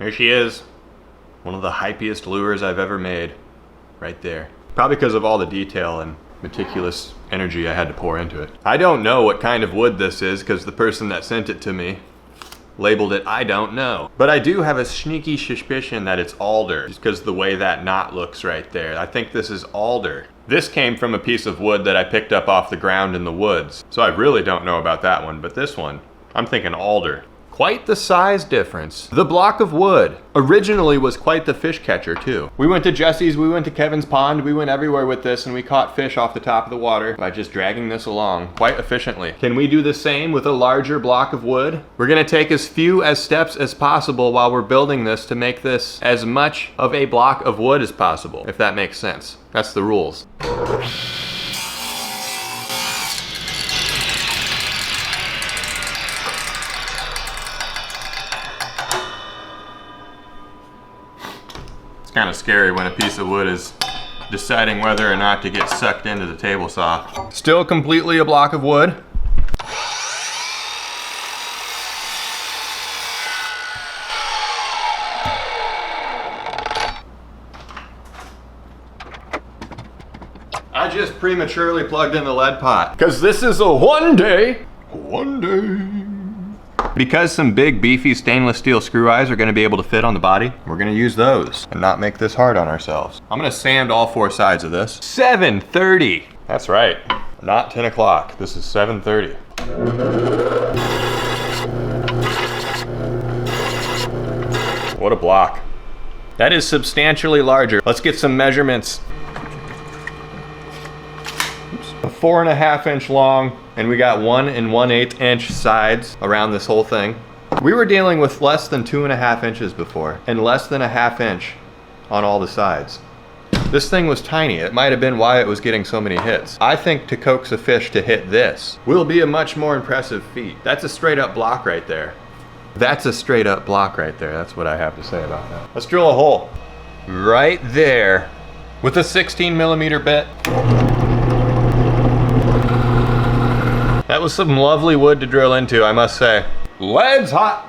Here she is. One of the hypiest lures I've ever made. Right there. Probably because of all the detail and meticulous energy I had to pour into it. I don't know what kind of wood this is because the person that sent it to me labeled it I don't know. But I do have a sneaky suspicion that it's alder, just because the way that knot looks right there. I think this is alder. This came from a piece of wood that I picked up off the ground in the woods. So I really don't know about that one, but this one, I'm thinking alder. Quite the size difference. The block of wood originally was quite the fish catcher too. We went to Jesse's, we went to Kevin's pond, we went everywhere with this and we caught fish off the top of the water by just dragging this along quite efficiently. Can we do the same with a larger block of wood? We're gonna take as few steps as possible while we're building this to make this as much of a block of wood as possible, if that makes sense. That's the rules. Kind of scary when a piece of wood is deciding whether or not to get sucked into the table saw. Still completely a block of wood. I just prematurely plugged in the lead pot because this is a one day. Because some big beefy stainless steel screw eyes are gonna be able to fit on the body, we're gonna use those and not make this hard on ourselves. I'm gonna sand all four sides of this. 7:30. That's right, not 10 o'clock. This is 7:30. What a block. That is substantially larger. Let's get some measurements. A 4.5 inch long, and we got 1 1/8 inch sides around this whole thing. We were dealing with less than 2.5 inches before, and less than a 1/2 inch on all the sides. This thing was tiny. It might have been why it was getting so many hits. I think to coax a fish to hit this will be a much more impressive feat. That's a straight up block right there. That's a straight up block right there. That's what I have to say about that. Let's drill a hole right there with a 16mm bit. That was some lovely wood to drill into, I must say. Lead's hot.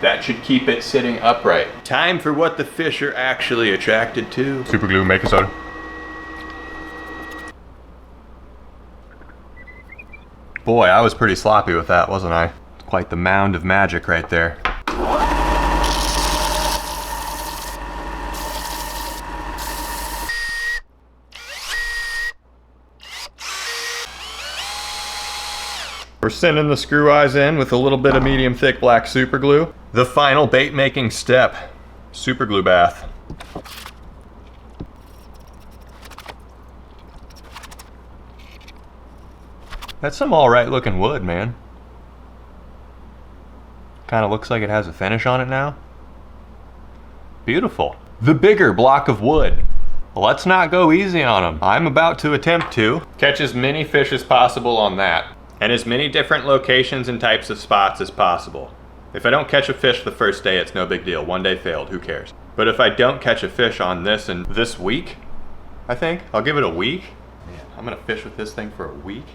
That should keep it sitting upright. Time for what the fish are actually attracted to. Super glue, baking soda. Boy, I was pretty sloppy with that, wasn't I? Quite the mound of magic right there. We're sending the screw eyes in with a little bit of medium thick black super glue. The final bait making step, super glue bath. That's some all right looking wood, man. Kind of looks like it has a finish on it now. Beautiful. The bigger block of wood. Let's not go easy on them. I'm about to attempt to catch as many fish as possible on that. And as many different locations and types of spots as possible. If I don't catch a fish the first day, it's no big deal. One day failed, who cares? But if I don't catch a fish on this and this week, I think, I'll give it a week. Man, I'm gonna fish with this thing for a week.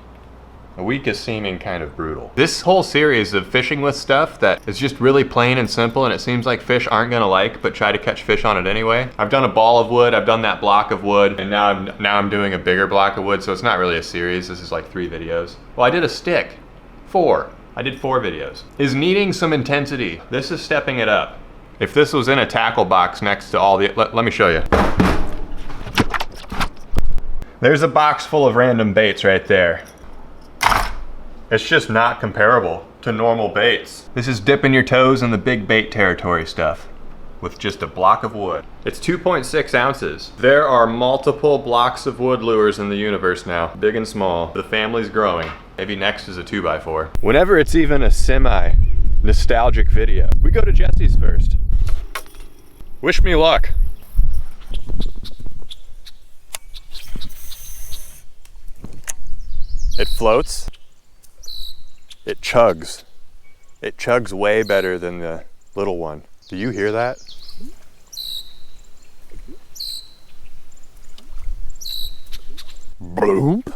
A week is seeming kind of brutal. This whole series of fishing with stuff that is just really plain and simple and it seems like fish aren't gonna like, but try to catch fish on it anyway. I've done a ball of wood, I've done that block of wood, and now I'm doing a bigger block of wood, so it's not really a series. This is like 3 videos. Well, I did a stick. 4. I did 4 videos. Is needing some intensity. This is stepping it up. If this was in a tackle box next to all the, let me show you. There's a box full of random baits right there. It's just not comparable to normal baits. This is dipping your toes in the big bait territory stuff with just a block of wood. It's 2.6 ounces. There are multiple blocks of wood lures in the universe now, big and small. The family's growing. Maybe next is a 2x4. Whenever it's even a semi-nostalgic video, we go to Jesse's first. Wish me luck. It floats. It chugs. It chugs way better than the little one. Do you hear that? Bloop.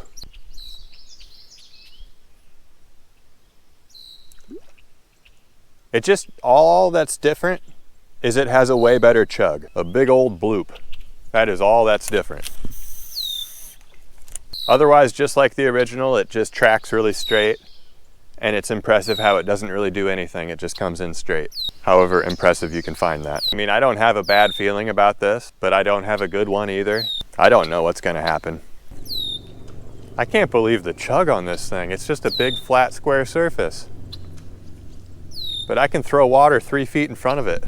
It just, all that's different is it has a way better chug. A big old bloop. That is all that's different. Otherwise, just like the original, it just tracks really straight. And it's impressive how it doesn't really do anything. It just comes in straight. However impressive you can find that. I mean, I don't have a bad feeling about this, but I don't have a good one either. I don't know what's gonna happen. I can't believe the chug on this thing. It's just a big flat square surface. But I can throw water 3 feet in front of it.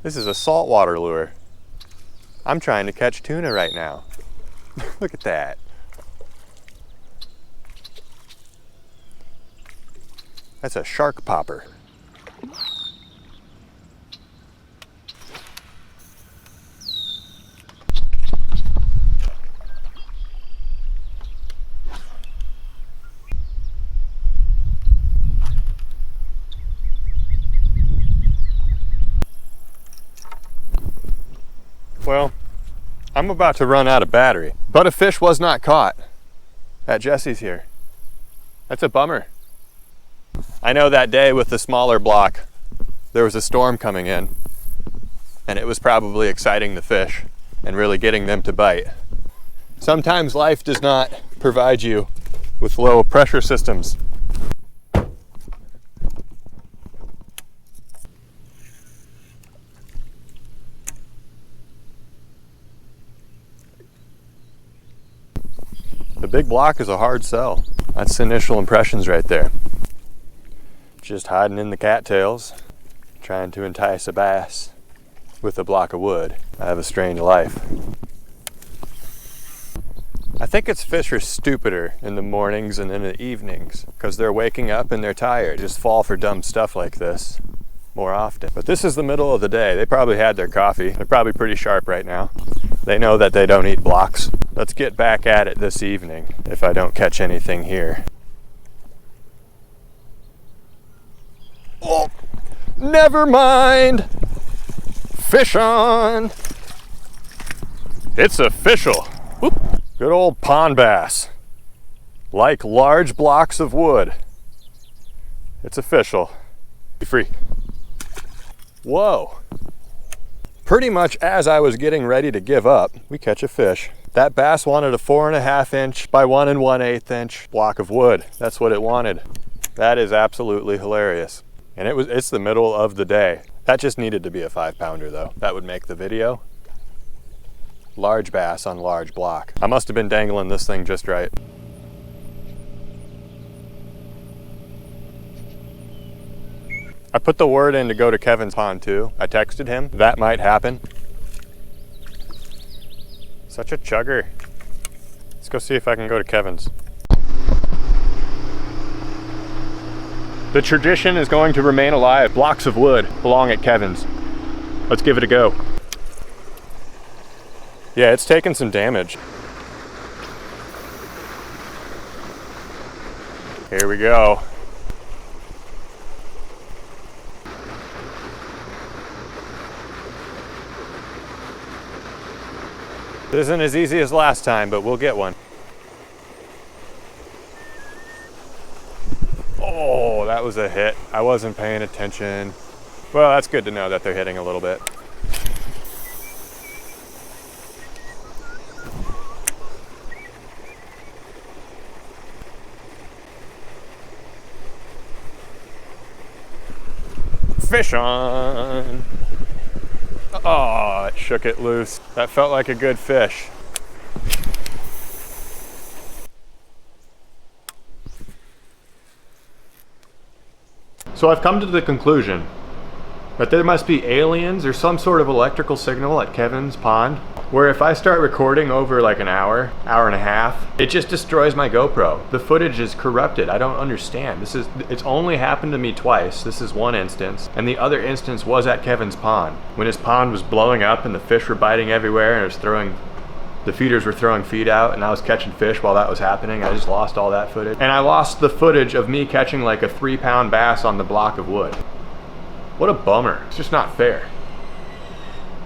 This is a saltwater lure. I'm trying to catch tuna right now. Look at that. That's a shark popper. Well, I'm about to run out of battery, but a fish was not caught at Jesse's here. That's a bummer. I know that day with the smaller block, there was a storm coming in, and it was probably exciting the fish and really getting them to bite. Sometimes life does not provide you with low pressure systems. The big block is a hard sell. That's the initial impressions right there. Just hiding in the cattails, trying to entice a bass with a block of wood. I have a strange life. I think it's fish are stupider in the mornings and in the evenings because they're waking up and they're tired. Just fall for dumb stuff like this more often. But this is the middle of the day. They probably had their coffee. They're probably pretty sharp right now. They know that they don't eat blocks. Let's get back at it this evening if I don't catch anything here. Oh, never mind. Fish on. It's official. Whoop. Good old pond bass. Like large blocks of wood. It's official. Be free. Whoa. Pretty much as I was getting ready to give up, we catch a fish. That bass wanted a 4.5 inch by 1 1/8 inch block of wood. That's what it wanted. That is absolutely hilarious. And it's the middle of the day. That just needed to be a 5-pounder though. That would make the video. Large bass on large block. I must have been dangling this thing just right. I put the word in to go to Kevin's pond too. I texted him. That might happen. Such a chugger. Let's go see if I can go to Kevin's. The tradition is going to remain alive. Blocks of wood belong at Kevin's. Let's give it a go. Yeah, it's taken some damage. Here we go. It isn't as easy as last time, but we'll get one. Oh, that was a hit. I wasn't paying attention. Well, that's good to know that they're hitting a little bit. Fish on. Oh, it shook it loose. That felt like a good fish. So I've come to the conclusion that there must be aliens or some sort of electrical signal at Kevin's pond where if I start recording over like an hour, hour and a half, it just destroys my GoPro. The footage is corrupted. I don't understand. It's only happened to me twice. This is one instance, and the other instance was at Kevin's pond when his pond was blowing up and the fish were biting everywhere and the feeders were throwing feed out and I was catching fish while that was happening. I just lost all that footage. And I lost the footage of me catching like a 3-pound bass on the block of wood. What a bummer. It's just not fair.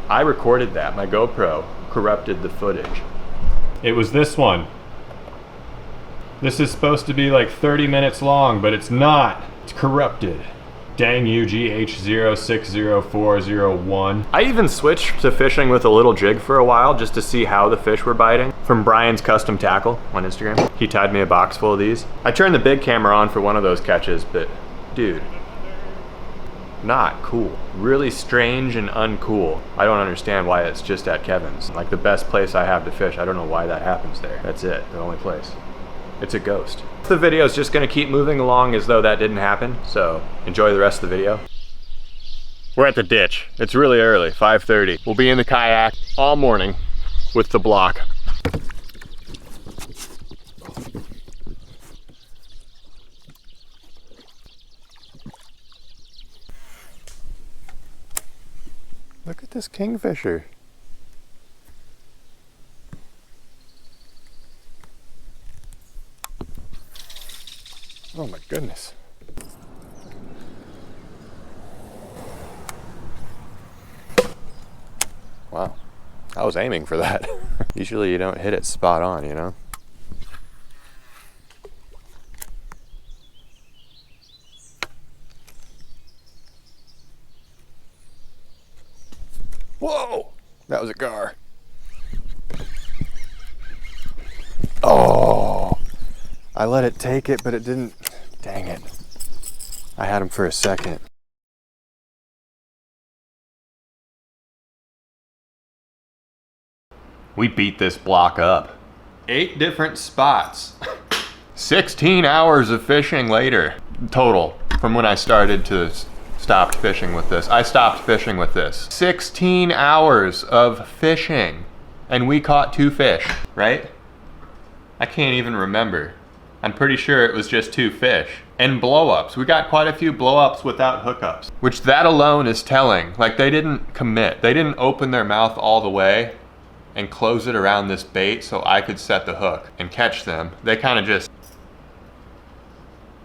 I recorded that. My GoPro corrupted the footage. It was this one. This is supposed to be like 30 minutes long, but it's not. It's corrupted. Dang you, GH060401. I even switched to fishing with a little jig for a while just to see how the fish were biting. From Brian's Custom Tackle on Instagram. He tied me a box full of these. I turned the big camera on for one of those catches, but dude, not cool. Really strange and uncool. I don't understand why it's just at Kevin's. Like the best place I have to fish. I don't know why that happens there. That's it, the only place. It's a ghost. The video is just gonna keep moving along as though that didn't happen, so enjoy the rest of the video. We're at the ditch. It's really early, 5:30. We'll be in the kayak all morning with the block. Look at this kingfisher. Oh my goodness. Wow, I was aiming for that. Usually you don't hit it spot on, you know? Whoa, that was a gar. Oh, I let it take it, but it didn't. Dang it. I had him for a second. We beat this block up. 8 different spots. 16 hours of fishing later. Total, from when I started to stopped fishing with this. I stopped fishing with this. 16 hours of fishing. And we caught 2 fish, right? I can't even remember. I'm pretty sure it was just 2 fish. And blow-ups. We got quite a few blow-ups without hookups. Which that alone is telling. Like they didn't commit. They didn't open their mouth all the way and close it around this bait so I could set the hook and catch them. They kind of just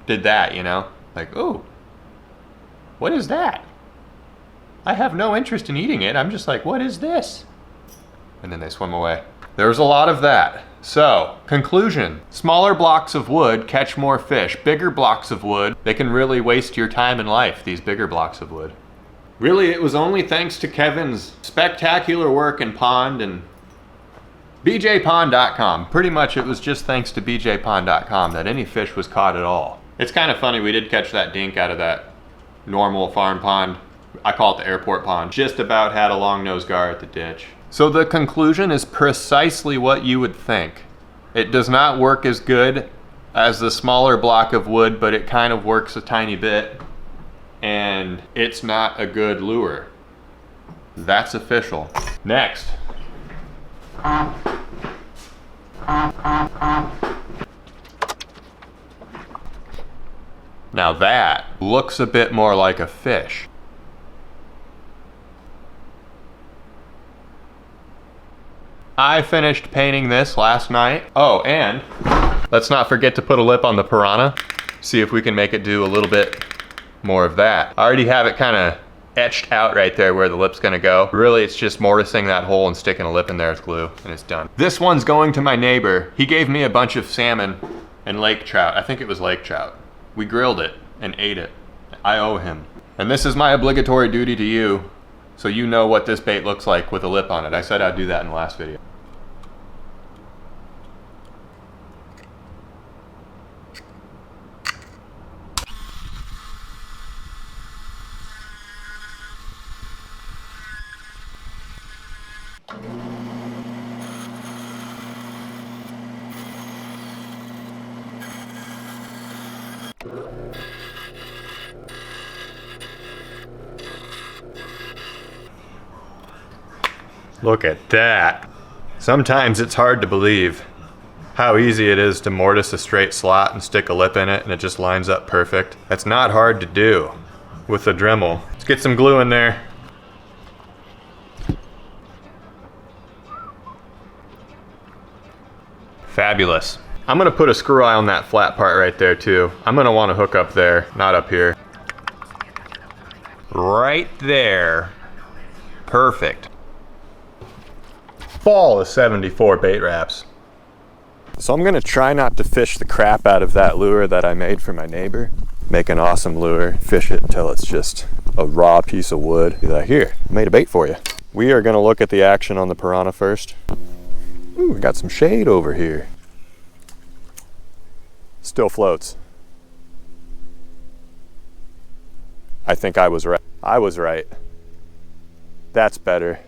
did that, you know? Like, ooh, what is that? I have no interest in eating it. I'm just like, what is this? And then they swim away. There was a lot of that. So, conclusion, smaller blocks of wood catch more fish. Bigger blocks of wood, they can really waste your time and life, these bigger blocks of wood. Really, it was only thanks to Kevin's spectacular work in pond and bjpond.com. Pretty much it was just thanks to bjpond.com that any fish was caught at all. It's kind of funny, we did catch that dink out of that normal farm pond. I call it the airport pond. Just about had a long-nosed gar at the ditch. So the conclusion is precisely what you would think. It does not work as good as the smaller block of wood, but it kind of works a tiny bit. And it's not a good lure. That's official. Next. Now that looks a bit more like a fish. I finished painting this last night. Oh, and let's not forget to put a lip on the piranha. See if we can make it do a little bit more of that. I already have it kind of etched out right there where the lip's gonna go. Really, it's just mortising that hole and sticking a lip in there with glue, and it's done. This one's going to my neighbor. He gave me a bunch of salmon and lake trout. I think it was lake trout. We grilled it and ate it. I owe him. And this is my obligatory duty to you, so you know what this bait looks like with a lip on it. I said I'd do that in the last video. Look at that. Sometimes it's hard to believe how easy it is to mortise a straight slot and stick a lip in it and it just lines up perfect. That's not hard to do with a Dremel. Let's get some glue in there. Fabulous. I'm gonna put a screw eye on that flat part right there too. I'm gonna wanna hook up there, not up here. Right there. Perfect. Fall of 74 bait wraps. So I'm gonna try not to fish the crap out of that lure that I made for my neighbor. Make an awesome lure, fish it until it's just a raw piece of wood. Be like, here, I made a bait for you. We are gonna look at the action on the piranha first. Ooh, we got some shade over here. Still floats. I think I was right. I was right. That's better.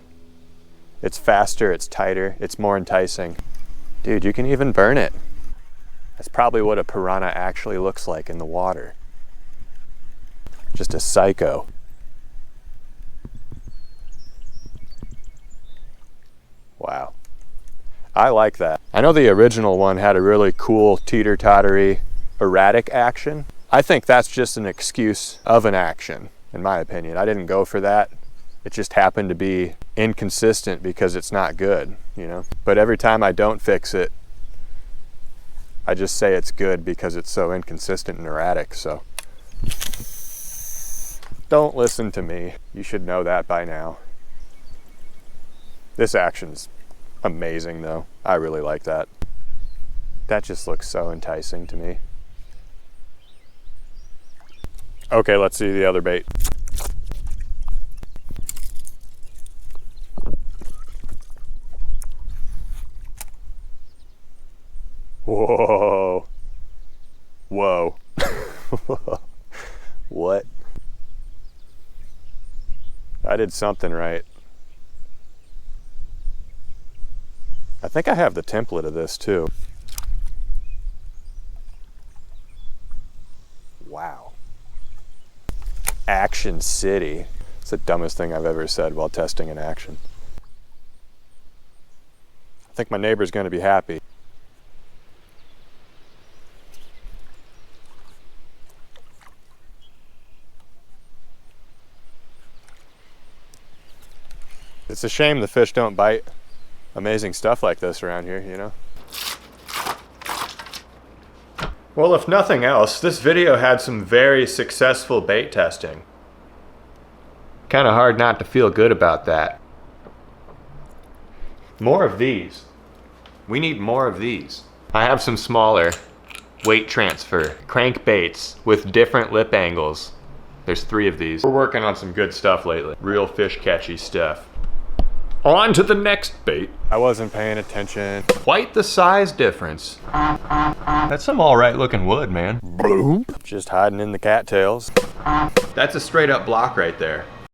It's faster, it's tighter, it's more enticing. Dude, you can even burn it. That's probably what a piranha actually looks like in the water. Just a psycho. Wow. I like that. I know the original one had a really cool teeter-tottery erratic action. I think that's just an excuse of an action, in my opinion. I didn't go for that. It just happened to be inconsistent because it's not good, you know? But every time I don't fix it, I just say it's good because it's so inconsistent and erratic, so. Don't listen to me. You should know that by now. This action's amazing though. I really like that. That just looks so enticing to me. Okay, let's see the other bait. Whoa. Whoa. What? I did something right. I think I have the template of this too. Wow. Action City. It's the dumbest thing I've ever said while testing an action. I think my neighbor's gonna be happy. It's a shame the fish don't bite amazing stuff like this around here, you know? Well, if nothing else, this video had some very successful bait testing. Kind of hard not to feel good about that. More of these. We need more of these. I have some smaller weight transfer crankbaits with different lip angles. There's 3 of these. We're working on some good stuff lately. Real fish catchy stuff. On to the next bait. I wasn't paying attention. Quite the size difference. That's some all right looking wood, man. Just hiding in the cattails. That's a straight up block right there.